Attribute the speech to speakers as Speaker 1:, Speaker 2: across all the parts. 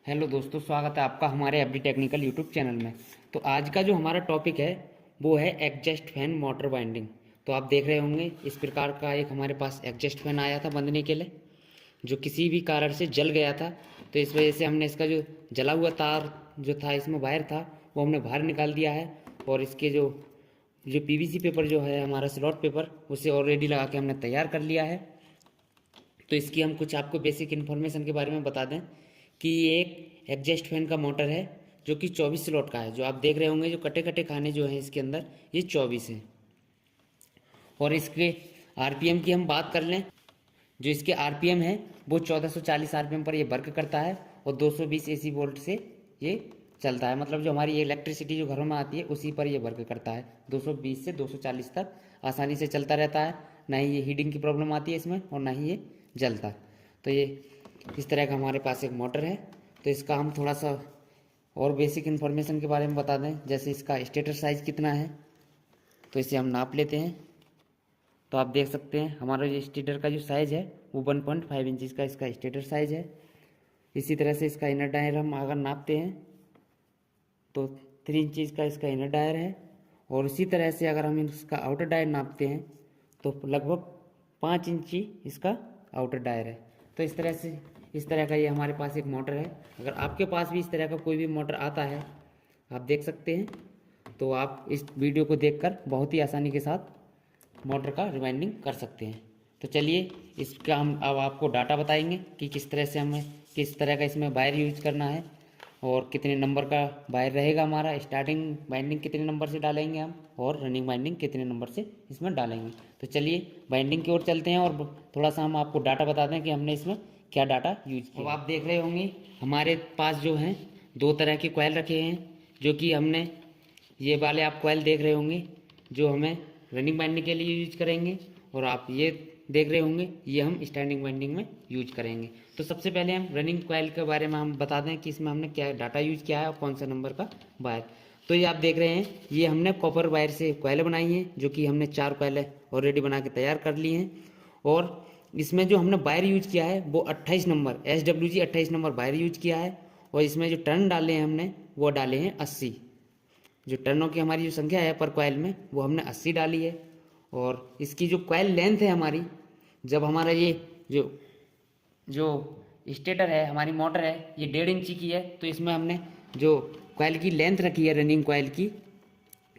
Speaker 1: Hello दोस्तों, स्वागत है आपका हमारे एफडी टेक्निकल यूट्यूब चैनल में। तो आज का जो हमारा टॉपिक है वो है एग्जॉस्ट फैन मोटर वाइंडिंग। तो आप देख रहे होंगे इस प्रकार का एक हमारे पास एग्जॉस्ट फैन आया था बंधने के लिए, जो किसी भी कारण से जल गया था। तो इस वजह से हमने इसका जो जला हुआ तार जो था, इसमें वायर था, वो हमने बाहर निकाल दिया है। और इसके जो जो पीवीसी पेपर जो है हमारा स्लॉट पेपर, उसे ऑलरेडी लगा के हमने तैयार कर लिया है। तो इसकी हम कुछ आपको बेसिक इन्फॉर्मेशन के बारे में बता दें कि ये एक एग्जॉस्ट फैन का मोटर है जो कि 24 स्लॉट का है। जो आप देख रहे होंगे जो कटे कटे खाने जो हैं इसके अंदर, ये 24 हैं। और इसके आरपीएम की हम बात कर लें, जो इसके आरपीएम है वो 1440 आरपीएम पर ये वर्क करता है और 220 एसी वोल्ट से ये चलता है। मतलब जो हमारी इलेक्ट्रिसिटी जो घरों में आती है उसी पर ये वर्क करता है। 220 से 240 तक आसानी से चलता रहता है। ना ही ये हीटिंग की प्रॉब्लम आती है इसमें और ना ही ये जलता। तो ये इस तरह का हमारे पास एक मोटर है। तो इसका हम थोड़ा सा और बेसिक इन्फॉर्मेशन के बारे में बता दें, जैसे इसका स्टेटर साइज़ कितना है। तो इसे हम नाप लेते हैं। तो आप देख सकते हैं हमारा जो स्टेटर का जो साइज़ है वो 1.5 इंच का इसका स्टेटर साइज़ है। इसी तरह से इसका इनर डायर हम अगर नापते हैं तो 3 इंच का इसका इनर डायर है। और इसी तरह से अगर हम इसका आउटर डायर नापते हैं तो लगभग 5 इंची इसका आउटर डायर है। तो इस तरह का ये हमारे पास एक मोटर है। अगर आपके पास भी इस तरह का कोई भी मोटर आता है, आप देख सकते हैं, तो आप इस वीडियो को देखकर बहुत ही आसानी के साथ मोटर का रिवाइंडिंग कर सकते हैं। तो चलिए इसका हम अब आपको डाटा बताएंगे कि किस तरह से हमें किस तरह का इसमें वायर यूज करना है और कितने नंबर का वायर रहेगा हमारा। स्टार्टिंग बाइंडिंग कितने नंबर से डालेंगे हम और रनिंग बाइंडिंग कितने नंबर से इसमें डालेंगे। तो चलिए बाइंडिंग की ओर चलते हैं और थोड़ा सा हम आपको डाटा बता दें कि हमने इसमें क्या डाटा यूज किया। अब आप देख रहे होंगे हमारे पास जो हैं 2 तरह के कॉइल रखे हैं, जो कि हमने ये वाले आप कॉइल देख रहे होंगे जो हमें रनिंग बाइंडिंग के लिए यूज करेंगे, और आप ये देख रहे होंगे ये हम स्टैंडिंग बाइंडिंग में यूज करेंगे। तो सबसे पहले हम रनिंग कॉइल के बारे में हम बता दें कि इसमें हमने क्या डाटा यूज किया है और कौन सा नंबर का वायर। तो ये आप देख रहे हैं ये हमने कॉपर वायर से कॉइल बनाई है, जो कि हमने 4 कॉइल ऑलरेडी बना के तैयार कर लिए हैं। और इसमें जो हमने वायर यूज किया है वो 28 number SWG 28 number wire use किया है। और इसमें जो टर्न डाले हैं हमने वो डाले हैं 80। जो टर्नों की हमारी जो संख्या है पर कॉइल में वो हमने 80 डाली है। और इसकी जो कॉइल लेंथ है हमारी, जब हमारा ये जो जो स्टेटर है हमारी मोटर है ये 1.5 इंची की है, तो इसमें हमने जो कॉइल की लेंथ रखी है रनिंग कॉइल की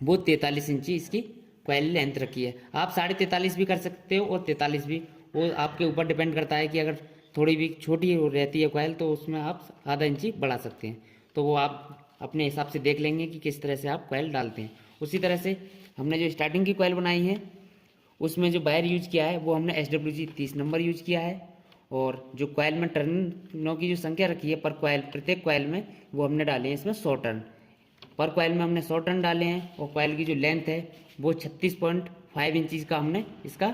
Speaker 1: वो 43 इंची इसकी कॉइल लेंथ रखी है। आप 43.5 भी कर सकते हो और 43 भी, वो आपके ऊपर डिपेंड करता है कि अगर थोड़ी भी छोटी रहती है कॉइल तो उसमें आप आधा इंची बढ़ा सकते हैं। तो वो आप अपने हिसाब से देख लेंगे कि किस तरह से आप कॉइल डालते हैं। उसी तरह से हमने जो स्टार्टिंग की कॉइल बनाई है उसमें जो वायर यूज किया है वो हमने SWG 30 नंबर यूज किया है। और जो कॉइल में टर्नों की जो संख्या रखी है पर कॉइल प्रत्येक कॉइल में वो हमने डाले हैं इसमें 100 टर्न। पर कॉइल में हमने 100 टर्न डाले हैं। और कॉइल की जो लेंथ है वो 36.5 इंचज़ का हमने इसका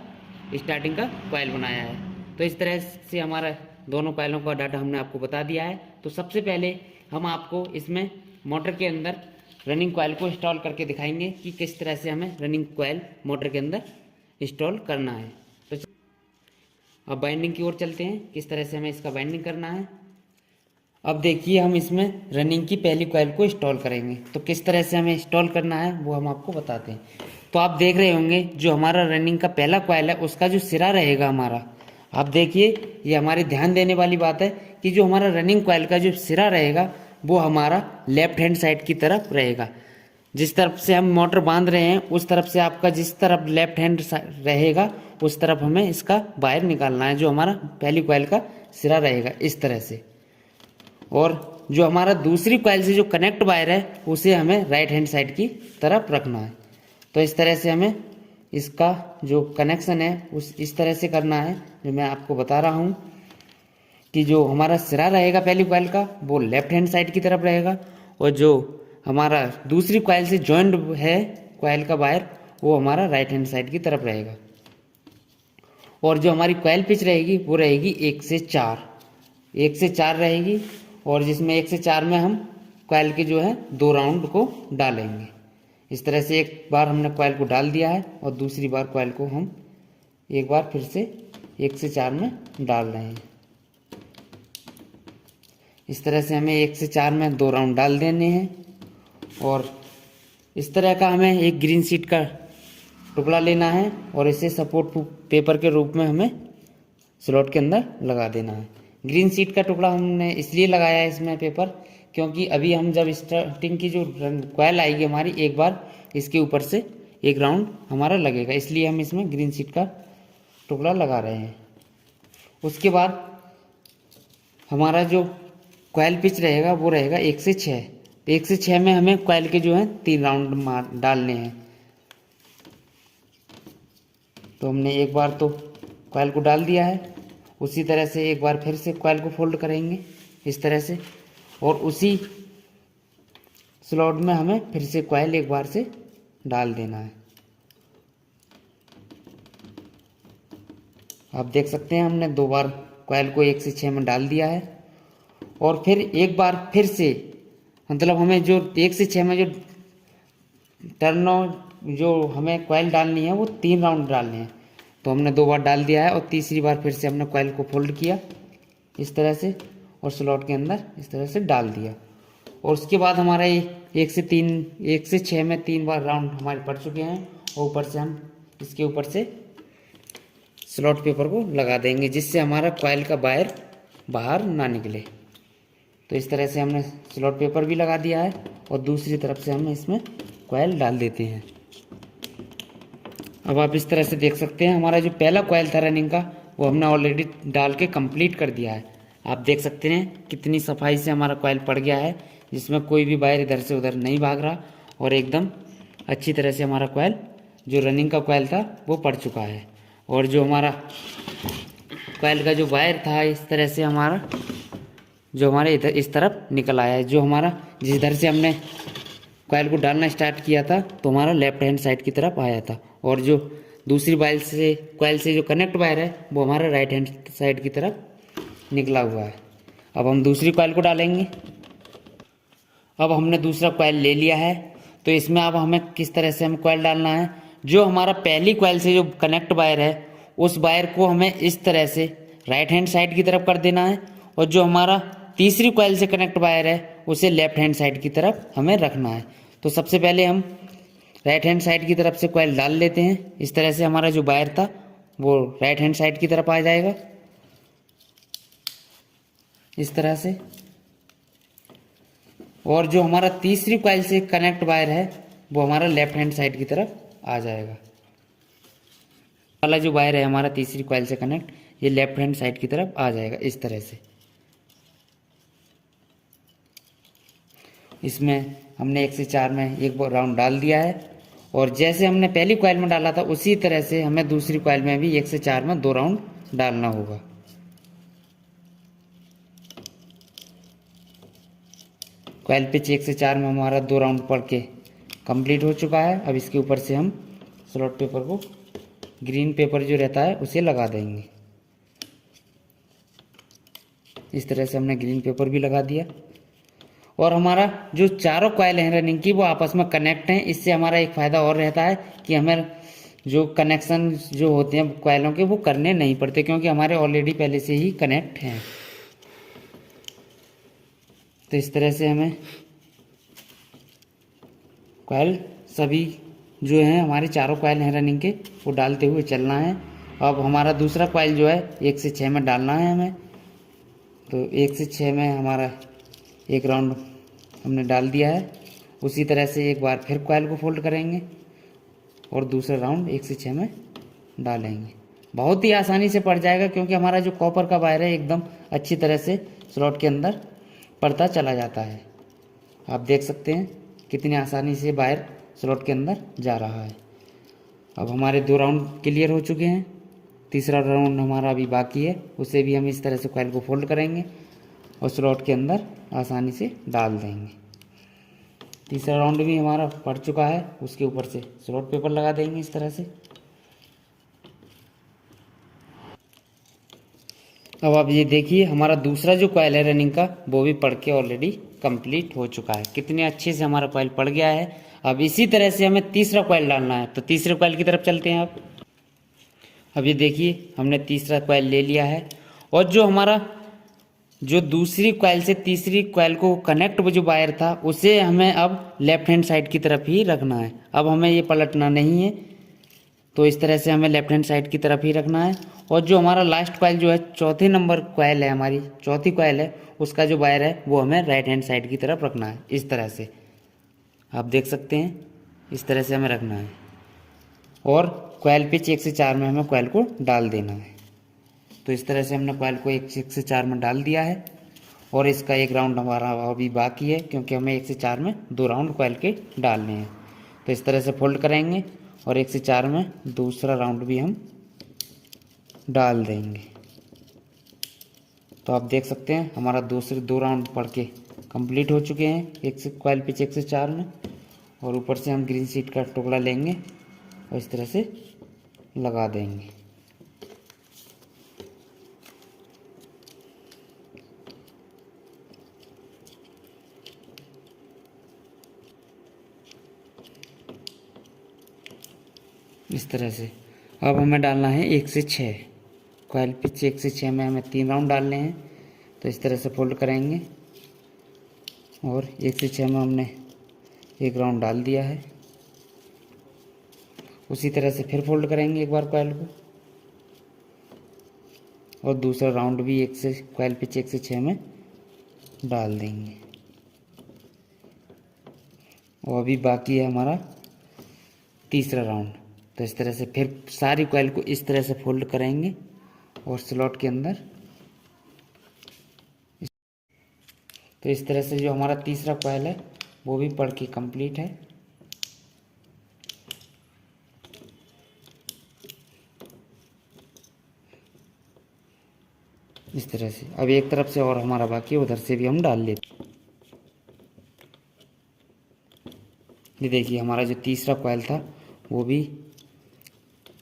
Speaker 1: स्टार्टिंग का कॉइल बनाया है। तो इस तरह से हमारा दोनों कॉइलों का डाटा हमने आपको बता दिया है। तो सबसे पहले हम आपको इसमें मोटर के अंदर रनिंग कॉइल को इंस्टॉल करके दिखाएंगे कि किस तरह से हमें रनिंग कॉइल मोटर के अंदर इंस्टॉल करना है। तो अब बाइंडिंग की ओर चलते हैं, किस तरह से हमें इसका बाइंडिंग करना है। अब देखिए हम इसमें रनिंग की पहली कॉइल को इंस्टॉल करेंगे। तो किस तरह से हमें इंस्टॉल करना है वो हम आपको बताते हैं। तो आप देख रहे होंगे जो हमारा रनिंग का पहला कॉइल है उसका जो सिरा रहेगा हमारा, आप देखिए ये हमारी ध्यान देने वाली बात है कि जो हमारा रनिंग कॉइल का जो सिरा रहेगा वो हमारा लेफ्ट हैंड साइड की तरफ रहेगा। जिस तरफ से हम मोटर बांध रहे हैं उस तरफ से आपका जिस तरफ लेफ्ट हैंड रहेगा उस तरफ हमें इसका वायर निकालना है, जो हमारा पहली कॉइल का सिरा रहेगा इस तरह से। और जो हमारा दूसरी कॉइल से जो कनेक्ट वायर है उसे हमें राइट हैंड साइड की तरफ रखना है। तो इस तरह से हमें इसका जो कनेक्शन है उस इस तरह से करना है, जो मैं आपको बता रहा हूँ कि जो हमारा सिरा रहेगा पहली कॉइल का वो लेफ्ट हैंड साइड की तरफ रहेगा, और जो हमारा दूसरी कॉइल से जॉइंट है कॉइल का वायर वो हमारा राइट हैंड साइड की तरफ रहेगा। और जो हमारी कॉइल पिच रहेगी वो रहेगी 1 से 4 रहेगी। और जिसमें 1 से 4 में हम कॉइल के जो है 2 राउंड को डालेंगे। इस तरह से एक बार हमने कॉइल को डाल दिया है और दूसरी बार कॉइल को हम एक बार फिर से 1 से 4 में डाल रहे हैं। इस तरह से हमें 1 से 4 में 2 राउंड डाल देने हैं। और इस तरह का हमें एक ग्रीन शीट का टुकड़ा लेना है और इसे सपोर्ट पेपर के रूप में हमें स्लॉट के अंदर लगा देना है। ग्रीन शीट का टुकड़ा हमने इसलिए लगाया है इसमें पेपर, क्योंकि अभी हम जब स्टार्टिंग की जो कॉइल आएगी हमारी, एक बार इसके ऊपर से एक राउंड हमारा लगेगा, इसलिए हम इसमें ग्रीन शीट का टुकड़ा लगा रहे हैं। उसके बाद हमारा जो कॉइल पिच रहेगा वो रहेगा 1 से 6। 1 से 6 में हमें कॉइल के जो है 3 राउंड डालने हैं। तो हमने एक बार तो कॉइल को डाल दिया है, उसी तरह से एक बार फिर से कॉइल को फोल्ड करेंगे इस तरह से, और उसी स्लॉट में हमें फिर से कॉइल एक बार से डाल देना है। आप देख सकते हैं हमने 2 बार कॉइल को 1 से 6 में डाल दिया है। और फिर एक बार फिर से, मतलब हमें जो 1 से 6 में जो जो हमें कॉइल डालनी है वो 3 राउंड डालने हैं। तो हमने 2 बार डाल दिया है और तीसरी बार फिर से हमने कॉइल को फोल्ड किया इस तरह से और स्लॉट के अंदर इस तरह से डाल दिया। और उसके बाद हमारा ये 1 से 6 में 3 बार राउंड हमारे पड़ चुके हैं। और ऊपर से हम इसके ऊपर से स्लॉट पेपर को लगा देंगे, जिससे हमारा कॉइल का वायर बाहर ना निकले। तो इस तरह से हमने स्लॉट पेपर भी लगा दिया है और दूसरी तरफ से हम इसमें कॉइल डाल देते हैं। अब आप इस तरह से देख सकते हैं हमारा जो पहला कॉइल था रनिंग का, वो हमने ऑलरेडी डाल के कंप्लीट कर दिया है। आप देख सकते हैं कितनी सफाई से हमारा कॉइल पड़ गया है, जिसमें कोई भी वायर इधर से उधर नहीं भाग रहा, और एकदम अच्छी तरह से हमारा कॉइल जो रनिंग का कॉइल था वो पड़ चुका है। और जो हमारा कॉइल का जो वायर था इस तरह से हमारा जो हमारे इधर इस तरफ निकल आया है, जो हमारा जिधर से हमने कॉइल को डालना स्टार्ट किया था तो हमारा लेफ्ट हैंड साइड की तरफ आया था, और जो दूसरी कॉइल से जो कनेक्ट वायर है वो हमारा राइट हैंड साइड की तरफ निकला हुआ है। अब हम दूसरी कॉइल को डालेंगे। अब हमने दूसरा कॉइल ले लिया है, तो इसमें अब हमें किस तरह से हम कॉइल डालना है, जो हमारा पहली कॉइल से जो कनेक्ट वायर है उस वायर को हमें इस तरह से राइट हैंड साइड की तरफ कर देना है, और जो हमारा तीसरी कॉइल से कनेक्ट वायर है उसे लेफ्ट हैंड साइड की तरफ हमें रखना है। तो सबसे पहले हम राइट हैंड साइड की तरफ से कॉइल डाल लेते हैं। इस तरह से हमारा जो वायर था वो राइट हैंड साइड की तरफ आ जाएगा इस तरह से, और जो हमारा तीसरी कॉइल से कनेक्ट वायर है वो हमारा लेफ्ट हैंड साइड की तरफ आ जाएगा। वाला जो वायर है हमारा तीसरी कॉइल से कनेक्ट, ये लेफ्ट हैंड साइड की तरफ आ जाएगा इस तरह से। इसमें हमने 1 से 4 में एक राउंड डाल दिया है, और जैसे हमने पहली कॉइल में डाला था उसी तरह से हमें दूसरी कॉइल में भी 1 से 4 में 2 राउंड डालना होगा। कॉइल पिच 1 से 4 में हमारा 2 राउंड पड़ के कंप्लीट हो चुका है। अब इसके ऊपर से हम स्लॉट पेपर को, ग्रीन पेपर जो रहता है उसे लगा देंगे। इस तरह से हमने ग्रीन पेपर भी लगा दिया, और हमारा जो चारों कॉइल हैं रनिंग की वो आपस में कनेक्ट हैं। इससे हमारा एक फ़ायदा और रहता है कि हमें जो कनेक्शन जो होते हैं कॉइलों के वो करने नहीं पड़ते, क्योंकि हमारे ऑलरेडी पहले से ही कनेक्ट हैं। तो इस तरह से हमें कॉइल सभी जो हैं हमारे चारों कॉइल हैं रनिंग के वो डालते हुए चलना है। अब हमारा दूसरा कॉइल जो है 1 से 6 में डालना है हमें। तो 1 से 6 में हमारा एक राउंड हमने डाल दिया है। उसी तरह से एक बार फिर कॉइल को फोल्ड करेंगे और दूसरा राउंड 1 से 6 में डालेंगे। बहुत ही आसानी से पड़ जाएगा, क्योंकि हमारा जो कॉपर का वायर है एकदम अच्छी तरह से स्लॉट के अंदर पड़ता चला जाता है। आप देख सकते हैं कितनी आसानी से वायर स्लॉट के अंदर जा रहा है। अब हमारे 2 राउंड क्लियर हो चुके हैं, तीसरा राउंड हमारा अभी बाकी है। उसे भी हम इस तरह से कॉइल को फोल्ड करेंगे और स्लॉट के अंदर आसानी से डाल देंगे। तीसरा राउंड भी हमारा पड़ चुका है, उसके ऊपर से स्लॉट पेपर लगा देंगे इस तरह से। अब आप ये देखिए हमारा दूसरा जो कॉइल है रनिंग का वो भी पड़ के ऑलरेडी कंप्लीट हो चुका है। कितने अच्छे से हमारा कॉइल पड़ गया है। अब इसी तरह से हमें तीसरा कॉइल डालना है, तो तीसरे कॉइल की तरफ चलते हैं। अब ये देखिए हमने तीसरा कॉइल ले लिया है, और जो हमारा जो दूसरी कॉइल से तीसरी कॉइल को कनेक्ट वो जो वायर था उसे हमें अब लेफ्ट हैंड साइड की तरफ ही रखना है। अब हमें ये पलटना नहीं है, तो इस तरह से हमें लेफ्ट हैंड साइड की तरफ ही रखना है। और जो हमारा लास्ट कॉइल जो है, चौथे नंबर कॉइल है, हमारी चौथी कॉइल है, उसका जो वायर है वो हमें राइट हैंड साइड की तरफ रखना है। इस तरह से आप देख सकते हैं, इस तरह से हमें रखना है। और कॉइल पिच 1 से 4 में हमें कॉइल को डाल देना है। तो इस तरह से हमने कॉइल को 1 से 4 में डाल दिया है। और इसका एक राउंड हमारा अभी बाकी है, क्योंकि हमें 1 से 4 में 2 राउंड कॉइल के डालने हैं। तो इस तरह से फोल्ड करेंगे और 1 से 4 में दूसरा राउंड भी हम डाल देंगे। तो आप देख सकते हैं हमारा दूसरे 2 राउंड पढ़ के कंप्लीट हो चुके हैं, एक से कॉइल पिच 1 से 4 में। और ऊपर से हम ग्रीन शीट का टुकड़ा लेंगे और इस तरह से लगा देंगे। इस तरह से अब हमें डालना है 1 से 6 कॉइल पिच 1 से 6 में हमें 3 राउंड डालने हैं। तो इस तरह से फोल्ड करेंगे और 1 से 6 में हमने 1 राउंड डाल दिया है। उसी तरह से फिर फोल्ड करेंगे एक बार कॉइल को और दूसरा राउंड भी 1 से कॉइल पिच 1 से 6 में डाल देंगे। और अभी बाकी है हमारा तीसरा राउंड। तो इस तरह से फिर सारी कॉइल को इस तरह से फोल्ड करेंगे और स्लॉट के अंदर। तो इस तरह से जो हमारा तीसरा कॉइल है वो भी पढ़ के कंप्लीट है। इस तरह से अब एक तरफ से और हमारा बाकी है, उधर से भी हम डाल लेते हैं। ये देखिए हमारा जो तीसरा कॉइल था वो भी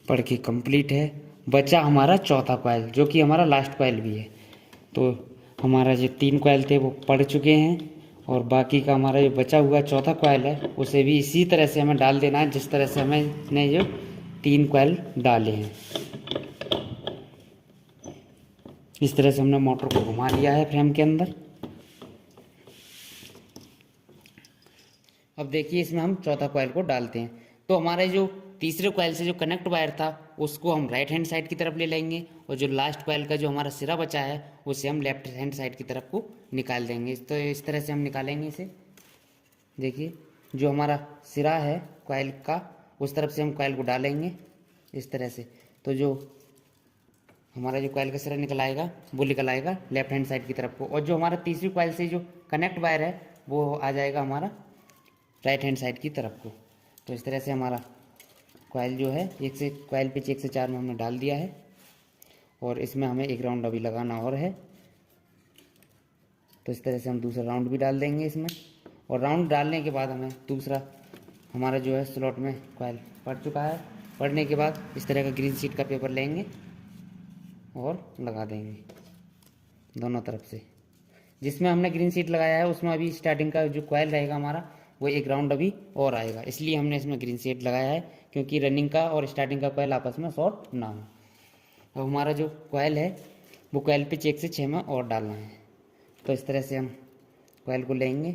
Speaker 1: पढ़ के कंप्लीट है। बचा हमारा चौथा कॉइल, जो कि हमारा लास्ट कॉइल भी है। तो हमारा जो 3 कॉइल थे वो पढ़ चुके हैं और बाकी का हमारा जो बचा हुआ चौथा कॉइल है उसे भी इसी तरह से हमें डाल देना है, जिस तरह से हमने जो 3 कॉइल डाले हैं। इस तरह से हमने मोटर को घुमा लिया है फ्रेम के अंदर। अब देखिए इसमें हम चौथा कॉइल को डालते हैं। तो हमारे जो तीसरे कॉइल से जो कनेक्ट वायर था उसको हम राइट हैंड साइड की तरफ ले लेंगे और जो लास्ट कॉइल का जो हमारा सिरा बचा है उसे हम लेफ्ट हैंड साइड की तरफ को निकाल देंगे। तो इस तरह से हम निकालेंगे इसे। देखिए जो हमारा सिरा है कॉइल का, उस तरफ से हम कॉइल को डालेंगे इस तरह से। तो जो हमारा जो कॉइल का सिरा निकल आएगा वो निकल आएगा लेफ्ट हैंड साइड की तरफ को। और जो हमारा तीसरी कॉइल से जो कनेक्ट वायर है वो आ जाएगा हमारा राइट हैंड साइड की तरफ को। तो इस तरह से हमारा कॉइल जो है कॉइल पिच 1 से 4 में हमने डाल दिया है और इसमें हमें 1 राउंड अभी लगाना और है। तो इस तरह से हम दूसरा राउंड भी डाल देंगे इसमें। और राउंड डालने के बाद हमें दूसरा हमारा जो है स्लॉट में कॉइल पड़ चुका है। पड़ने के बाद इस तरह का ग्रीन शीट का पेपर लेंगे और लगा देंगे दोनों तरफ से। जिसमें हमने ग्रीन शीट लगाया है उसमें अभी स्टार्टिंग का जो कॉइल रहेगा हमारा वो 1 राउंड अभी और आएगा, इसलिए हमने इसमें ग्रीन शीट लगाया है, क्योंकि रनिंग का और स्टार्टिंग का कॉइल आपस में शॉर्ट ना हो। अब हमारा जो कॉइल है वो कॉइल पिच 1 से 6 में और डालना है। तो इस तरह से हम कॉइल को लेंगे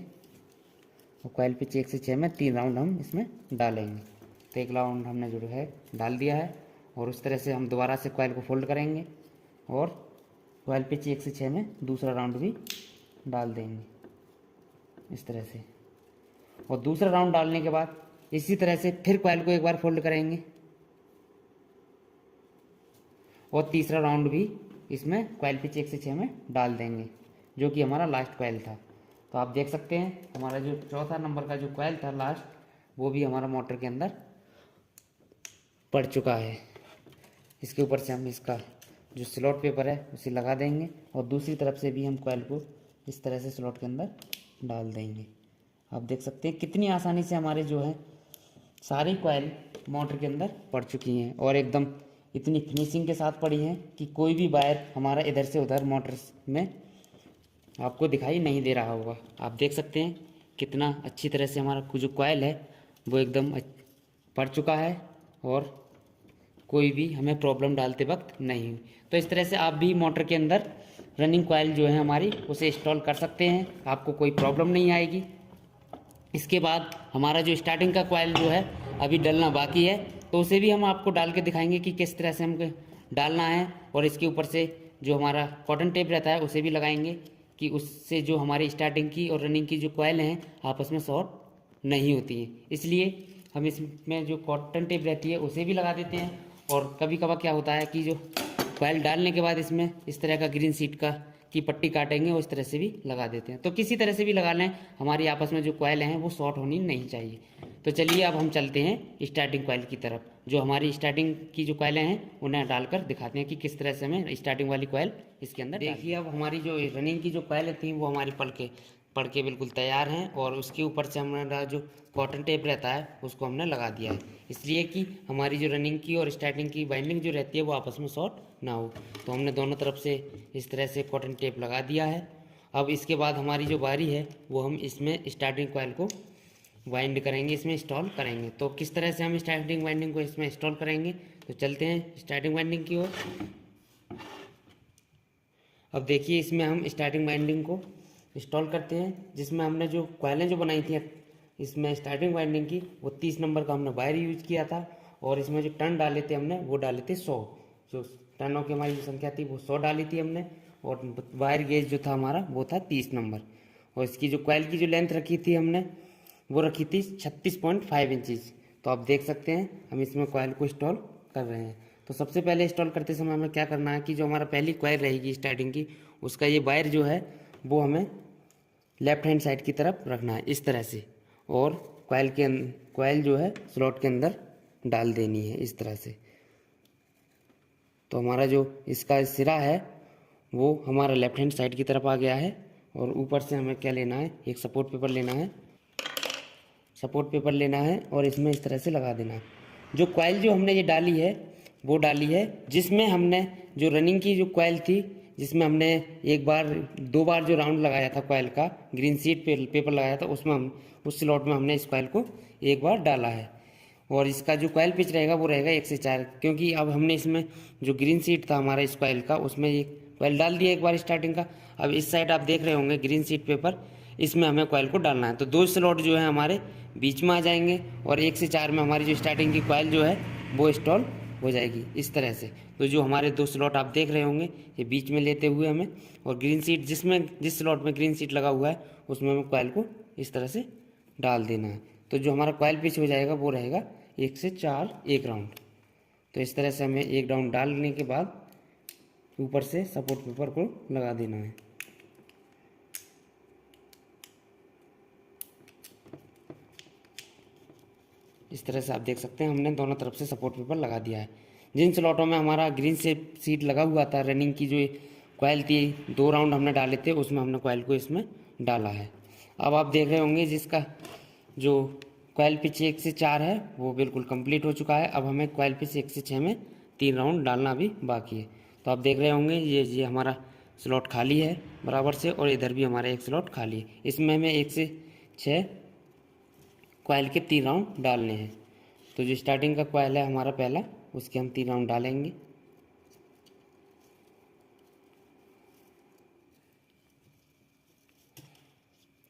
Speaker 1: और कॉइल पिच 1 से 6 में 3 राउंड हम इसमें डालेंगे। तो 1 राउंड हमने जो है डाल दिया है और उस तरह से हम दोबारा से कॉइल को फोल्ड करेंगे और कॉइल पिच 1 से 6 में दूसरा राउंड भी डाल देंगे इस तरह से। और दूसरा राउंड डालने के बाद इसी तरह से फिर कॉइल को एक बार फोल्ड करेंगे और तीसरा राउंड भी इसमें कॉइल पिच 1 से 6 में डाल देंगे, जो कि हमारा लास्ट कॉइल था। तो आप देख सकते हैं हमारा जो चौथा नंबर का जो कॉइल था लास्ट, वो भी हमारा मोटर के अंदर पड़ चुका है। इसके ऊपर से हम इसका जो स्लॉट पेपर है उसे लगा देंगे और दूसरी तरफ से भी हम कॉइल को इस तरह से स्लॉट के अंदर डाल देंगे। आप देख सकते हैं कितनी आसानी से हमारे जो है सारी कॉइल मोटर के अंदर पड़ चुकी हैं और एकदम इतनी फिनिशिंग के साथ पड़ी हैं कि कोई भी वायर हमारा इधर से उधर मोटर में आपको दिखाई नहीं दे रहा होगा। आप देख सकते हैं कितना अच्छी तरह से हमारा जो कॉइल है वो एकदम पड़ चुका है और कोई भी हमें प्रॉब्लम डालते वक्त नहीं हुई। तो इस तरह से आप भी मोटर के अंदर रनिंग कॉइल जो है हमारी उसे इंस्टॉल कर सकते हैं, आपको कोई प्रॉब्लम नहीं आएगी। इसके बाद हमारा जो स्टार्टिंग का कॉइल जो है अभी डलना बाकी है, तो उसे भी हम आपको डाल के दिखाएंगे कि किस तरह से हमको डालना है। और इसके ऊपर से जो हमारा कॉटन टेप रहता है उसे भी लगाएंगे कि उससे जो हमारी स्टार्टिंग की और रनिंग की जो कॉइल हैं आपस में शॉर्ट नहीं होती हैं। इसलिए हम इसमें जो कॉटन टेप रहती है उसे भी लगा देते हैं। और कभी कभार क्या होता है कि जो कॉइल डालने के बाद इसमें इस तरह का ग्रीन शीट का की पट्टी काटेंगे और इस तरह से भी लगा देते हैं। तो किसी तरह से भी लगा लें, हमारी आपस में जो कॉइल हैं वो शॉर्ट होनी नहीं चाहिए। तो चलिए अब हम चलते हैं स्टार्टिंग कॉइल की तरफ। जो हमारी स्टार्टिंग की जो कॉइलें हैं उन्हें डालकर दिखाते हैं कि किस तरह से हमें स्टार्टिंग वाली कॉइल इसके अंदर। देखिए अब हमारी जो रनिंग की जो कॉइलें थी वो हमारी पड़ के बिल्कुल तैयार हैं। और उसके ऊपर से हमारा जो कॉटन टेप रहता है उसको हमने लगा दिया है, इसलिए कि हमारी जो रनिंग की और स्टार्टिंग की बाइंडिंग जो रहती है वो आपस में शॉर्ट ना हो। तो हमने दोनों तरफ से इस तरह से कॉटन टेप लगा दिया है। अब इसके बाद हमारी जो बारी है वो हम इसमें स्टार्टिंग कॉइल को वाइंड करेंगे, इसमें इंस्टॉल करेंगे। तो किस तरह से हम स्टार्टिंग वाइंडिंग को इसमें इंस्टॉल करेंगे, तो चलते हैं स्टार्टिंग वाइंडिंग की ओर। अब देखिए इसमें हम स्टार्टिंग वाइंडिंग को इंस्टॉल करते हैं, जिसमें हमने जो कॉइलें जो बनाई थी इसमें स्टार्टिंग वाइंडिंग की वो 30 नंबर का हमने वायर यूज किया था। और इसमें जो टर्न डाले थे हमने वो डाले थे 100, जो टर्नों की हमारी जो संख्या थी वो 100 डाली थी हमने। और वायर गेज जो था हमारा वो था 30 नंबर। और इसकी जो कॉइल की जो लेंथ रखी थी हमने वो रखी थी 36.5 इंचज़। तो आप देख सकते हैं हम इसमें कॉइल को इंस्टॉल कर रहे हैं। तो सबसे पहले इंस्टॉल करते समय हमें क्या करना है कि जो हमारा पहली कॉइल रहेगी स्टार्टिंग की, उसका ये वायर जो है वो हमें लेफ्ट हैंड साइड की तरफ रखना है इस तरह से। और कॉइल जो है स्लॉट के अंदर डाल देनी है इस तरह से। तो हमारा जो इसका सिरा है वो हमारा लेफ्ट हैंड साइड की तरफ आ गया है। और ऊपर से हमें क्या लेना है, एक सपोर्ट पेपर लेना है। सपोर्ट पेपर लेना है और इसमें इस तरह से लगा देना है। जो कॉइल जो हमने ये डाली है वो डाली है जिसमें हमने जो रनिंग की जो कॉइल थी, जिसमें हमने एक बार 2 बार जो राउंड लगाया था कॉइल का, ग्रीन शीट पेपर लगाया था, उसमें हम उस स्लॉट में हमने इस कॉइल को एक बार डाला है। और इसका जो कॉइल पिच रहेगा वो रहेगा 1 से 4, क्योंकि अब हमने इसमें जो ग्रीन शीट था हमारा इस कॉइल का उसमें एक कॉइल डाल दिया एक बार स्टार्टिंग का। अब इस साइड आप देख रहे होंगे ग्रीन शीट पेपर, इसमें हमें कॉइल को डालना है। तो 2 स्लॉट जो है हमारे बीच में आ जाएंगे और 1 से 4 में हमारी जो स्टार्टिंग की कॉइल जो है वो इंस्टॉल हो जाएगी इस तरह से। तो जो हमारे 2 स्लॉट आप देख रहे होंगे ये बीच में लेते हुए हमें, और ग्रीन शीट जिस स्लॉट में ग्रीन शीट लगा हुआ है उसमें हमें कॉइल को इस तरह से डाल देना है। तो जो हमारा कॉइल पिच हो जाएगा वो रहेगा 1 से 4 एक राउंड। तो इस तरह से हमें एक राउंड डालने के बाद ऊपर से सपोर्ट पेपर को लगा देना है। इस तरह से आप देख सकते हैं हमने दोनों तरफ से सपोर्ट पेपर लगा दिया है। जिन स्लॉटों में हमारा ग्रीन से सीट लगा हुआ था, रनिंग की जो कॉइल थी 2 राउंड हमने डाले थे, उसमें हमने कॉइल को इसमें डाला है। अब आप देख रहे होंगे जिसका जो कॉइल पिच 1 से 4 है वो बिल्कुल कंप्लीट हो चुका है। अब हमें कॉइल पिच 1 से 6 में 3 राउंड डालना भी बाकी है। तो आप देख रहे होंगे ये हमारा स्लॉट खाली है बराबर से, और इधर भी हमारा एक स्लॉट खाली है। इसमें हमें 1 से 6 कॉइल के 3 राउंड डालने हैं। तो जो स्टार्टिंग का कॉइल है हमारा पहला, उसके हम 3 राउंड डालेंगे।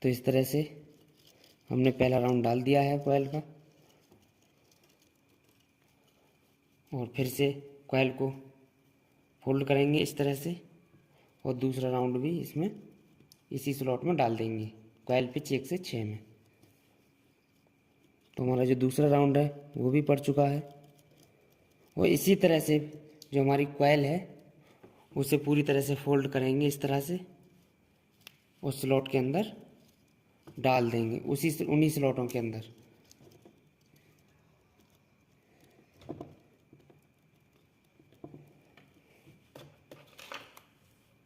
Speaker 1: तो इस तरह से हमने पहला राउंड डाल दिया है कॉइल का, और फिर से कॉइल को फोल्ड करेंगे इस तरह से, और दूसरा राउंड भी इसमें इसी स्लॉट में डाल देंगे कॉइल पिच 1 से 6 में। तो हमारा जो दूसरा राउंड है वो भी पड़ चुका है। और इसी तरह से जो हमारी कॉइल है उसे पूरी तरह से फोल्ड करेंगे इस तरह से, उस स्लॉट के अंदर डाल देंगे, उन्हीं स्लॉटों के अंदर।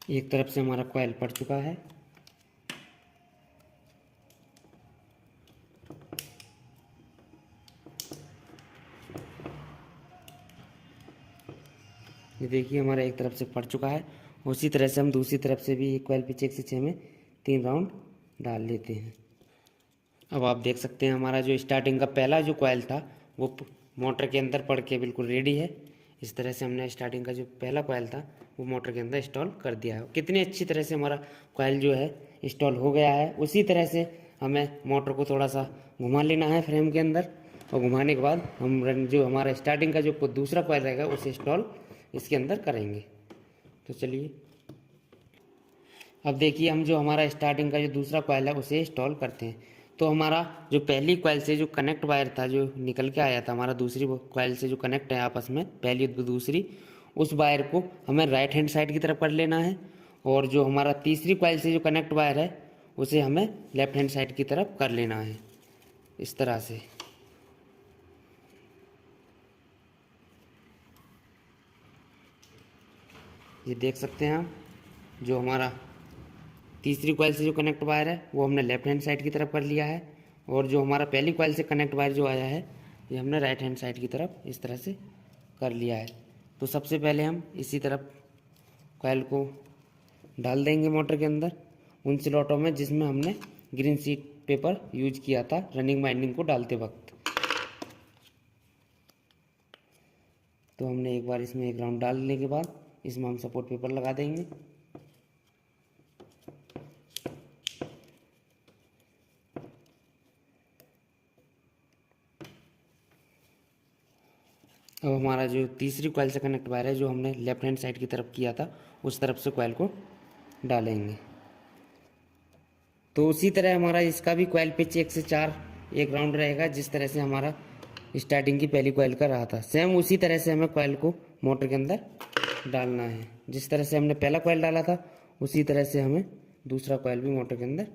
Speaker 1: एक तरफ से हमारा कॉइल पड़ चुका है। ये देखिए हमारा एक तरफ से पड़ चुका है। उसी तरह से हम दूसरी तरफ से भी कॉइल पिच 1 से 6 में 3 राउंड डाल लेते हैं। अब आप देख सकते हैं हमारा जो स्टार्टिंग का पहला जो कॉइल था वो मोटर के अंदर पड़ के बिल्कुल रेडी है। इस तरह से हमने स्टार्टिंग का जो पहला कॉइल था वो मोटर के अंदर इंस्टॉल कर दिया है। कितनी अच्छी तरह से हमारा कॉइल जो है इंस्टॉल हो गया है। उसी तरह से हमें मोटर को थोड़ा सा घुमा लेना है फ्रेम के अंदर, और घुमाने के बाद हम जो हमारा स्टार्टिंग का जो दूसरा कॉइल रहेगा उसे इंस्टॉल इसके अंदर करेंगे। तो चलिए अब देखिए हम जो हमारा स्टार्टिंग का जो दूसरा कॉइल है उसे इंस्टॉल करते हैं। तो हमारा जो पहली कॉइल से जो कनेक्ट वायर था जो निकल के आया था, हमारा दूसरी कॉइल से जो कनेक्ट है आपस में पहली और दूसरी, उस वायर को हमें राइट हैंड साइड की तरफ कर लेना है, और जो हमारा तीसरी कॉइल से जो कनेक्ट वायर है उसे हमें लेफ्ट हैंड साइड की तरफ कर लेना है इस तरह से। ये देख सकते हैं आप, जो हमारा तीसरी कॉइल से जो कनेक्ट वायर है वो हमने लेफ्ट हैंड साइड की तरफ कर लिया है, और जो हमारा पहली कॉइल से कनेक्ट वायर जो आया है ये हमने राइट हैंड साइड की तरफ इस तरह से कर लिया है। तो सबसे पहले हम इसी तरफ कॉइल को डाल देंगे मोटर के अंदर उन स्लॉटों में जिसमें हमने ग्रीन शीट पेपर यूज किया था रनिंग वाइंडिंग को डालते वक्त। तो हमने एक बार इसमें एक राउंड डालने के बाद इसमें हम सपोर्ट पेपर लगा देंगे। अब हमारा जो तीसरी कॉइल से कनेक्ट वायर है जो हमने लेफ्ट हैंड साइड की तरफ किया था उस तरफ से कॉइल को डालेंगे। तो उसी तरह हमारा इसका भी कॉइल पिच 1 से 4 एक राउंड रहेगा, जिस तरह से हमारा स्टार्टिंग की पहली कॉइल का रहा था। सेम उसी तरह से हमें कॉइल को मोटर के अंदर डालना है। जिस तरह से हमने पहला कॉइल डाला था उसी तरह से हमें दूसरा कॉइल भी मोटर के अंदर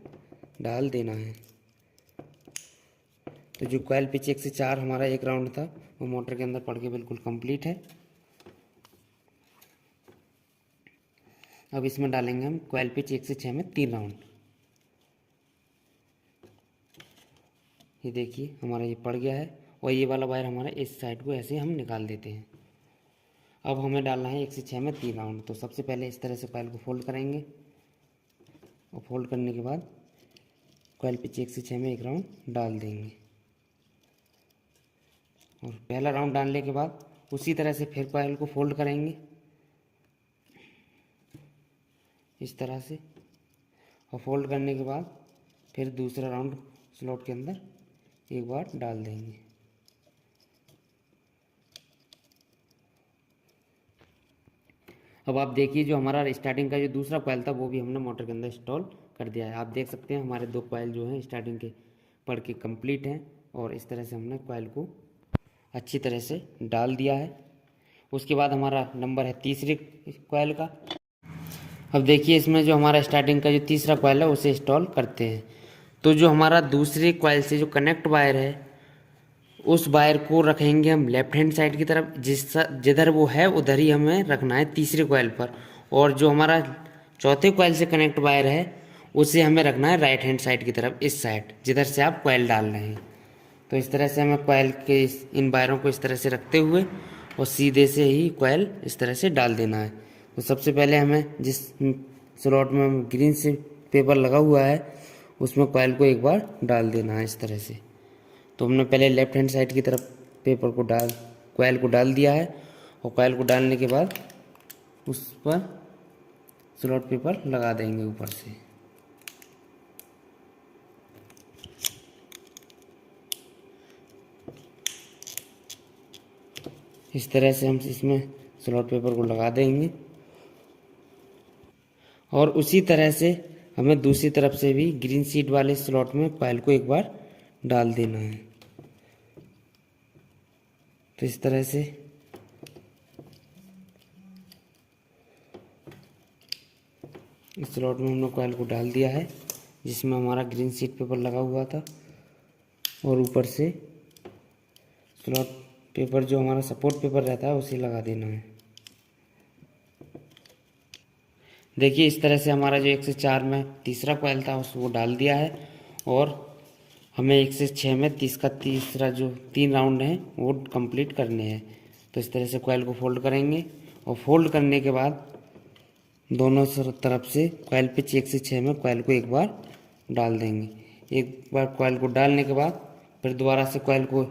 Speaker 1: डाल देना है। तो जो कॉइल पिच 1 से 4 हमारा एक राउंड था वो मोटर के अंदर पड़ के बिल्कुल कंप्लीट है। अब इसमें डालेंगे हम कॉइल पिच 1 से 6 में 3 राउंड। ये देखिए हमारा ये पड़ गया है, और ये वाला वायर हमारा इस साइड को ऐसे हम निकाल देते हैं। अब हमें डालना है 1 से 6 में 3 राउंड। तो सबसे पहले इस तरह से कॉइल को फोल्ड करेंगे, और फोल्ड करने के बाद कॉइल पिच 1 से 6 में एक राउंड डाल देंगे, और पहला राउंड डालने के बाद उसी तरह से फिर कॉइल को फोल्ड करेंगे इस तरह से, और फोल्ड करने के बाद फिर दूसरा राउंड स्लॉट के अंदर एक बार डाल देंगे। अब आप देखिए जो हमारा स्टार्टिंग का जो दूसरा कॉइल था वो भी हमने मोटर के अंदर इंस्टॉल कर दिया है। आप देख सकते हैं हमारे 2 कॉइल जो हैं स्टार्टिंग के पड़ के कंप्लीट हैं, और इस तरह से हमने कॉइल को अच्छी तरह से डाल दिया है। उसके बाद हमारा नंबर है तीसरी कॉइल का। अब देखिए इसमें जो हमारा स्टार्टिंग का जो तीसरा कॉइल है उसे इंस्टॉल करते हैं। तो जो हमारा दूसरी कॉइल से जो कनेक्ट वायर है उस वायर को रखेंगे हम लेफ्ट हैंड साइड की तरफ, जिधर वो है उधर ही हमें रखना है तीसरी कॉइल पर, और जो हमारा चौथे कॉइल से कनेक्ट वायर है उसे हमें रखना है राइट हैंड साइड की तरफ, इस साइड जिधर से आप कॉइल डाल रहे हैं। तो इस तरह से हमें कॉइल के इन वायरों को इस तरह से रखते हुए और सीधे से ही कॉइल इस तरह से डाल देना है। तो सबसे पहले हमें जिस स्लॉट में ग्रीन से पेपर लगा हुआ है उसमें कॉइल को एक बार डाल देना है इस तरह से। तो हमने पहले लेफ्ट हैंड साइड की तरफ पेपर को कॉइल को डाल दिया है, और कॉइल को डालने के बाद उस पर स्लॉट पेपर लगा देंगे ऊपर से। इस तरह से हम इसमें स्लॉट पेपर को लगा देंगे, और उसी तरह से हमें दूसरी तरफ से भी ग्रीन शीट वाले स्लॉट में कॉइल को एक बार डाल देना है। तो इस तरह से इस स्लॉट में हमने कॉइल को डाल दिया है जिसमें हमारा ग्रीन शीट पेपर लगा हुआ था, और ऊपर से स्लॉट पेपर जो हमारा सपोर्ट पेपर रहता है उसे लगा देना है। देखिए इस तरह से हमारा जो 1 से 4 में तीसरा कॉइल था उसको डाल दिया है, और हमें 1 से 6 में तीसरा जो 3 राउंड हैं वो कंप्लीट करने हैं। तो इस तरह से कॉइल को फोल्ड करेंगे, और फोल्ड करने के बाद दोनों तरफ से कॉइल पिच 1 से 6 में कॉइल को एक बार डाल देंगे। एक बार कॉइल को डालने के बाद फिर दोबारा से कॉइल को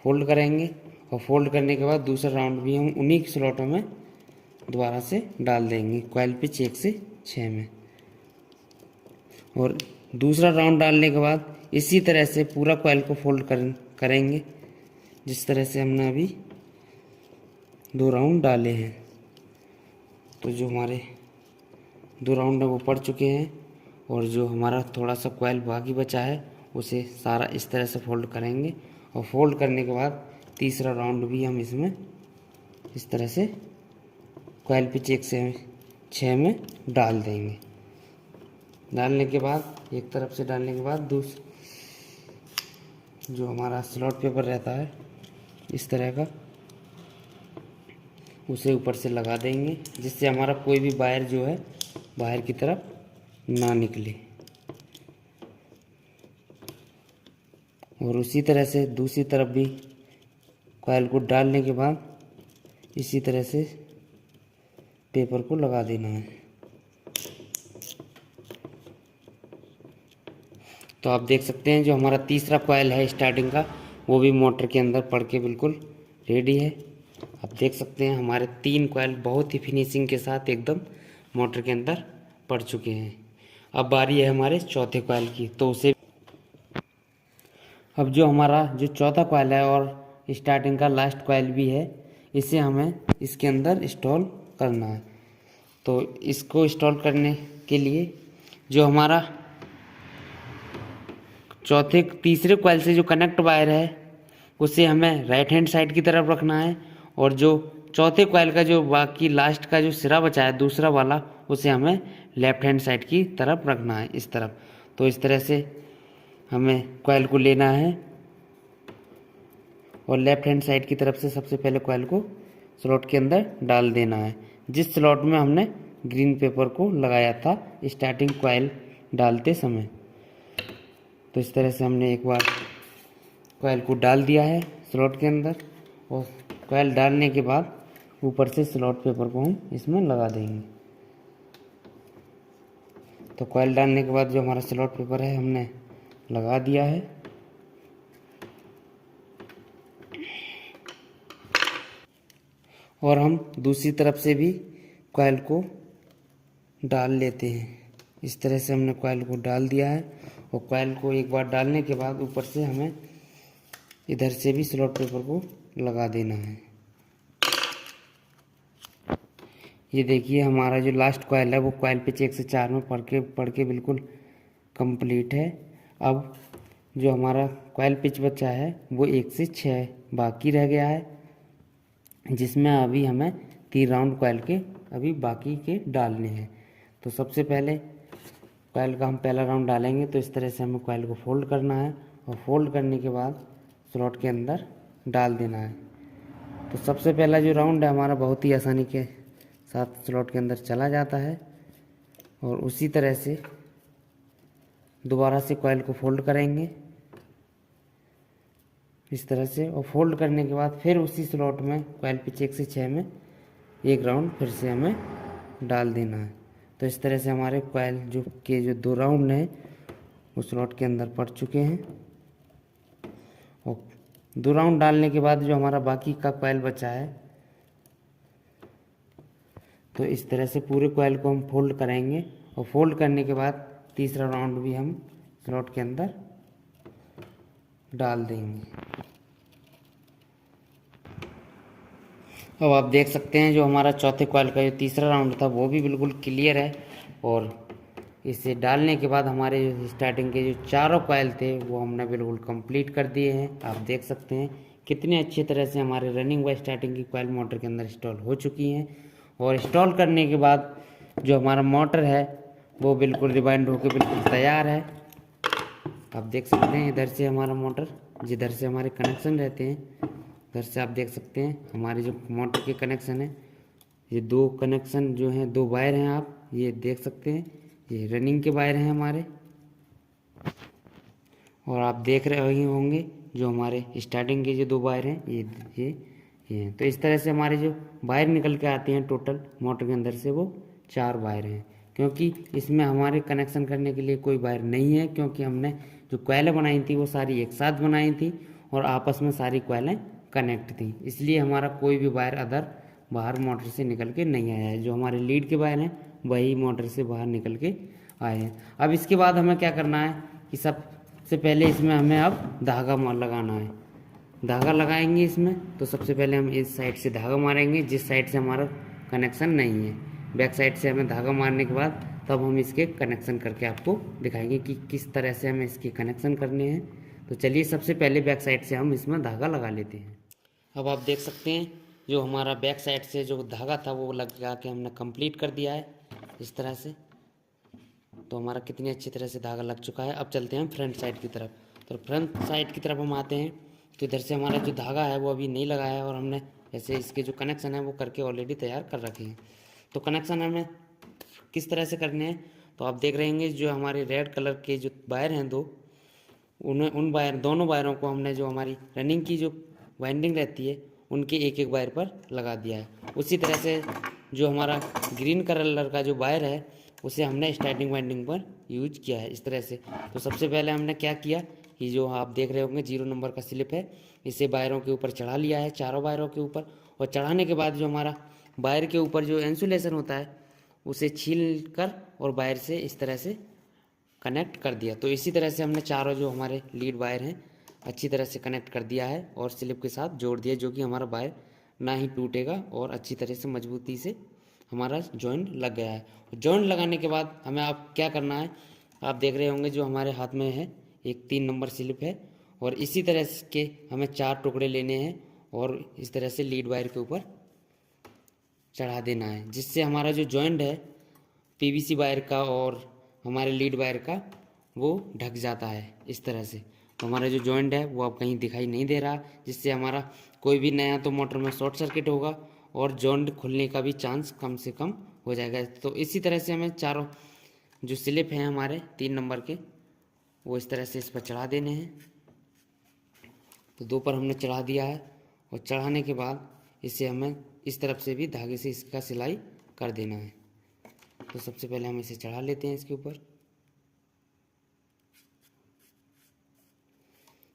Speaker 1: फोल्ड करेंगे, और फोल्ड करने के बाद दूसरा राउंड भी हम उन्हीं स्लॉटों में दोबारा से डाल देंगे कॉइल पिच 1 से 6 में। और दूसरा राउंड डालने के बाद इसी तरह से पूरा कॉइल को फोल्ड करेंगे जिस तरह से हमने अभी 2 राउंड डाले हैं। तो जो हमारे 2 राउंड है वो पड़ चुके हैं और जो हमारा थोड़ा सा कॉइल बाकी बचा है उसे सारा इस तरह से फोल्ड करेंगे। और फोल्ड करने के बाद तीसरा राउंड भी हम इसमें इस तरह से कॉइल पिच 1 से 6 में डाल देंगे। डालने के बाद एक तरफ से डालने के बाद जो हमारा स्लॉट पेपर रहता है इस तरह का उसे ऊपर से लगा देंगे जिससे हमारा कोई भी वायर जो है बाहर की तरफ ना निकले। और उसी तरह से दूसरी तरफ भी कॉइल को डालने के बाद इसी तरह से पेपर को लगा देना है। तो आप देख सकते हैं जो हमारा तीसरा कॉइल है स्टार्टिंग का वो भी मोटर के अंदर पड़ के बिल्कुल रेडी है। आप देख सकते हैं हमारे 3 कॉइल बहुत ही फिनिशिंग के साथ एकदम मोटर के अंदर पड़ चुके हैं। अब बारी है हमारे चौथे कॉइल की। तो उसे अब जो हमारा जो चौथा कॉइल है और स्टार्टिंग का लास्ट कॉइल भी है इसे हमें इसके अंदर इंस्टॉल करना है। तो इसको इंस्टॉल करने के लिए जो हमारा तीसरे कॉइल से जो कनेक्ट वायर है उसे हमें राइट हैंड साइड की तरफ रखना है और जो चौथे कॉइल का जो बाकी लास्ट का जो सिरा बचा है दूसरा वाला उसे हमें लेफ्ट हैंड साइड की तरफ रखना है इस तरफ। तो इस तरह से हमें कॉइल को लेना है और लेफ्ट हैंड साइड की तरफ से सबसे पहले कॉइल को स्लॉट के अंदर डाल देना है जिस स्लॉट में हमने ग्रीन पेपर को लगाया था स्टार्टिंग कॉइल डालते समय। तो इस तरह से हमने एक बार कॉइल को डाल दिया है स्लॉट के अंदर और कॉइल डालने के बाद ऊपर से स्लॉट पेपर को हम इसमें लगा देंगे। तो कॉइल डालने के बाद जो हमारा स्लॉट पेपर है हमने लगा दिया है। और हम दूसरी तरफ से भी कॉइल को डाल लेते हैं। इस तरह से हमने कॉइल को डाल दिया है और कॉइल को एक बार डालने के बाद ऊपर से हमें इधर से भी स्लॉट पेपर को लगा देना है। ये देखिए हमारा जो लास्ट कॉइल है वो कॉइल पिच 1 से 4 में पड़ के बिल्कुल कंप्लीट है। अब जो हमारा कॉइल पिच बचा है वो 1 से 6 बाकी रह गया है जिसमें अभी हमें 3 राउंड कॉइल के अभी बाकी के डालने हैं। तो सबसे पहले कॉइल का हम पहला राउंड डालेंगे। तो इस तरह से हमें कॉइल को फोल्ड करना है और फोल्ड करने के बाद स्लॉट के अंदर डाल देना है। तो सबसे पहला जो राउंड है हमारा बहुत ही आसानी के साथ स्लॉट के अंदर चला जाता है। और उसी तरह से दोबारा से कॉइल को फोल्ड करेंगे इस तरह से और फोल्ड करने के बाद फिर उसी स्लॉट में कॉइल पिच 1 से 6 में एक राउंड फिर से हमें डाल देना है। तो इस तरह से हमारे कॉइल जो 2 राउंड हैं वो स्लॉट के अंदर पड़ चुके हैं। और 2 राउंड डालने के बाद जो हमारा बाकी का कॉइल बचा है तो इस तरह से पूरे कॉइल को हम फोल्ड करेंगे और फोल्ड करने के बाद तीसरा राउंड भी हम स्लॉट के अंदर डाल देंगे। अब आप देख सकते हैं जो हमारा चौथे कॉइल का जो तीसरा राउंड था वो भी बिल्कुल क्लियर है। और इसे डालने के बाद हमारे जो स्टार्टिंग के जो चारों कॉइल थे वो हमने बिल्कुल कंप्लीट कर दिए हैं। आप देख सकते हैं कितने अच्छी तरह से हमारे रनिंग व स्टार्टिंग की कॉइल मोटर के अंदर इंस्टॉल हो चुकी हैं। और इंस्टॉल करने के बाद जो हमारा मोटर है वो बिल्कुल रिबाइंड होकर बिल्कुल तैयार है। आप देख सकते हैं इधर से हमारा मोटर जिधर से हमारे कनेक्शन रहते हैं उधर से आप देख सकते हैं हमारे जो मोटर के कनेक्शन है ये 2 कनेक्शन जो हैं 2 वायर हैं। आप ये देख सकते हैं ये रनिंग के वायर हैं हमारे। और आप देख रहे होंगे जो हमारे स्टार्टिंग के जो 2 वायर हैं ये हैं। तो इस तरह से हमारे जो वायर निकल के आते हैं टोटल मोटर के अंदर से वो 4 वायर हैं। क्योंकि इसमें हमारे कनेक्शन करने के लिए कोई वायर नहीं है क्योंकि हमने जो कॉइलें बनाई थी वो सारी एक साथ बनाई थी और आपस में सारी कॉइलें कनेक्ट थी, इसलिए हमारा कोई भी वायर अदर बाहर मोटर से निकल के नहीं आया है। जो हमारे लीड के वायर हैं वही मोटर से बाहर निकल के आए हैं। अब इसके बाद हमें क्या करना है कि सबसे पहले इसमें हमें अब धागा लगाना है। धागा लगाएंगे इसमें, तो सबसे पहले हम इस साइड से धागा मारेंगे जिस साइड से हमारा कनेक्शन नहीं है। बैक साइड से हमें धागा मारने के बाद तब हम इसके कनेक्शन करके आपको दिखाएंगे कि किस तरह से हमें इसके कनेक्शन करने हैं। तो चलिए सबसे पहले बैक साइड से हम इसमें धागा लगा लेते हैं। अब आप देख सकते हैं जो हमारा बैक साइड से जो धागा था वो लगा के हमने कंप्लीट कर दिया है इस तरह से। तो हमारा कितनी अच्छी तरह से धागा लग चुका है। अब चलते हैं फ्रंट साइड की तरफ। तो फ्रंट साइड की तरफ हम आते हैं तो इधर से हमारा जो धागा है वो अभी नहीं लगाया है और हमने ऐसे इसके जो कनेक्शन है वो करके ऑलरेडी तैयार कर रखे हैं। तो कनेक्शन हमें किस तरह से करने हैं, तो आप देख रहे होंगे जो हमारे रेड कलर के जो वायर हैं दो, दोनों वायरों को हमने जो हमारी रनिंग की जो वाइंडिंग रहती है उनके एक एक वायर पर लगा दिया है। उसी तरह से जो हमारा ग्रीन कलर का जो वायर है उसे हमने स्टार्टिंग वाइंडिंग पर यूज किया है इस तरह से। तो सबसे पहले हमने क्या किया कि जो आप देख रहे होंगे 0 नंबर का स्लिप है, इसे वायरों के ऊपर चढ़ा लिया है, चारों वायरों के ऊपर। और चढ़ाने के बाद जो हमारा वायर के ऊपर जो इंसुलेशन होता है उसे छील कर और वायर से इस तरह से कनेक्ट कर दिया। तो इसी तरह से हमने चारों जो हमारे लीड वायर हैं अच्छी तरह से कनेक्ट कर दिया है और स्लिप के साथ जोड़ दिया, जो कि हमारा वायर ना ही टूटेगा और अच्छी तरह से मजबूती से हमारा जॉइंट लग गया है। जॉइंट लगाने के बाद हमें आप क्या करना है, आप देख रहे होंगे जो हमारे हाथ में है एक 3 नंबर स्लिप है और इसी तरह के हमें 4 टुकड़े लेने हैं और इस तरह से लीड वायर के ऊपर चढ़ा देना है, जिससे हमारा जो जॉइंट है पीवीसी वायर का और हमारे लीड वायर का वो ढक जाता है इस तरह से। तो हमारा जो जॉइंट है वो अब कहीं दिखाई नहीं दे रहा, जिससे हमारा कोई भी नया तो मोटर में शॉर्ट सर्किट होगा और जॉइंट खुलने का भी चांस कम से कम हो जाएगा। तो इसी तरह से हमें चारों जो स्लिप हैं हमारे 3 नंबर के वो इस तरह से इस पर चढ़ा देने हैं। तो 2 पर हमने चढ़ा दिया है और चढ़ाने के बाद इसे हमें इस तरफ से भी धागे से इसका सिलाई कर देना है। तो सबसे पहले हम इसे चढ़ा लेते हैं इसके ऊपर।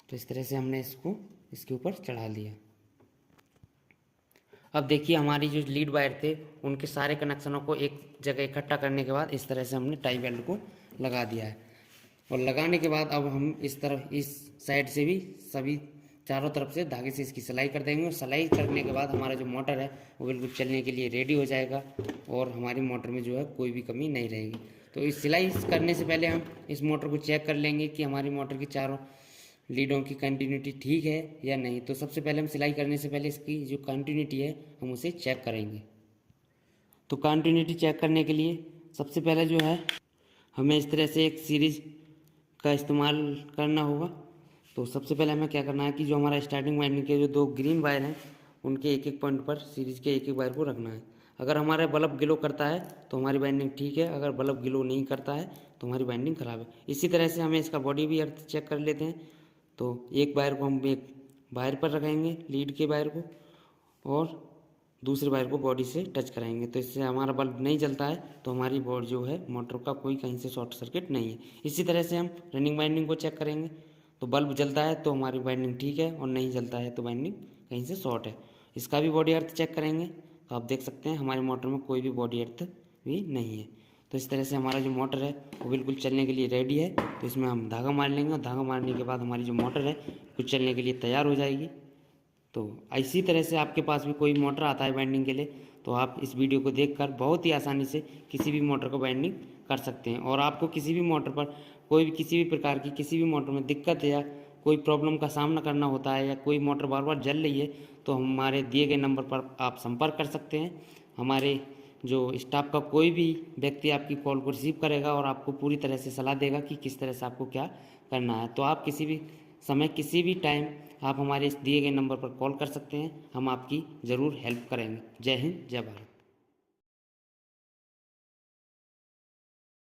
Speaker 1: तो इस तरह से हमने इसको इसके ऊपर चढ़ा लिया। अब देखिए हमारी जो लीड वायर थे उनके सारे कनेक्शनों को एक जगह इकट्ठा करने के बाद इस तरह से हमने टाई वेल्ड को लगा दिया है। और लगाने के बाद अब हम इस तरफ इस साइड से भी सभी चारों तरफ से धागे से इसकी सिलाई कर देंगे और सिलाई करने के बाद हमारा जो मोटर है वो बिल्कुल चलने के लिए रेडी हो जाएगा और हमारी मोटर में जो है कोई भी कमी नहीं रहेगी। तो इस सिलाई करने से पहले हम इस मोटर को चेक कर लेंगे कि हमारी मोटर की चारों लीडों की कंटिन्यूटी ठीक है या नहीं। तो सबसे पहले हम सिलाई करने से पहले इसकी जो कंटिन्यूटी है हम उसे चेक करेंगे। तो कंटिन्यूटी चेक करने के लिए सबसे पहले जो है हमें इस तरह से एक सीरीज का इस्तेमाल करना होगा। तो सबसे पहले हमें क्या करना है कि जो हमारा स्टार्टिंग वाइंडिंग के जो 2 ग्रीन वायर हैं उनके एक एक पॉइंट पर सीरीज के एक एक वायर को रखना है। अगर हमारा बल्ब ग्लो करता है तो हमारी वाइंडिंग ठीक है, अगर बल्ब ग्लो नहीं करता है तो हमारी वाइंडिंग ख़राब है। इसी तरह से हमें इसका बॉडी भी अर्थ चेक कर लेते हैं। तो एक वायर को हम एक वायर पर रखेंगे लीड के वायर को और दूसरे वायर को बॉडी से टच कराएंगे। तो इससे हमारा बल्ब नहीं जलता है तो हमारी बोर्ड जो है मोटर का कोई कहीं से शॉर्ट सर्किट नहीं है। इसी तरह से हम रनिंग वाइंडिंग को चेक करेंगे। तो बल्ब जलता है तो हमारी वाइंडिंग ठीक है और नहीं जलता है तो वाइंडिंग कहीं से शॉर्ट है। इसका भी बॉडी अर्थ चेक करेंगे। तो आप देख सकते हैं हमारी मोटर में कोई भी बॉडी अर्थ भी नहीं है। तो इस तरह से हमारा जो मोटर है वो बिल्कुल चलने के लिए रेडी है। तो इसमें हम धागा मार लेंगे और धागा मारने के बाद हमारी जो मोटर है कुछ चलने के लिए तैयार हो जाएगी। तो इसी तरह से आपके पास भी कोई मोटर आता है वाइंडिंग के लिए तो आप इस वीडियो को देखकर बहुत ही आसानी से किसी भी मोटर को वाइंडिंग कर सकते हैं। और आपको किसी भी मोटर पर कोई भी किसी भी प्रकार की किसी भी मोटर में दिक्कत या कोई प्रॉब्लम का सामना करना होता है या कोई मोटर बार बार जल रही है तो हमारे दिए गए नंबर पर आप संपर्क कर सकते हैं। हमारे जो स्टाफ का कोई भी व्यक्ति आपकी कॉल को रिसीव करेगा और आपको पूरी तरह से सलाह देगा कि किस तरह से आपको क्या करना है। तो आप किसी भी समय किसी भी टाइम आप हमारे इस दिए गए नंबर पर कॉल कर सकते हैं, हम आपकी ज़रूर हेल्प करेंगे। जय हिंद, जय भारत।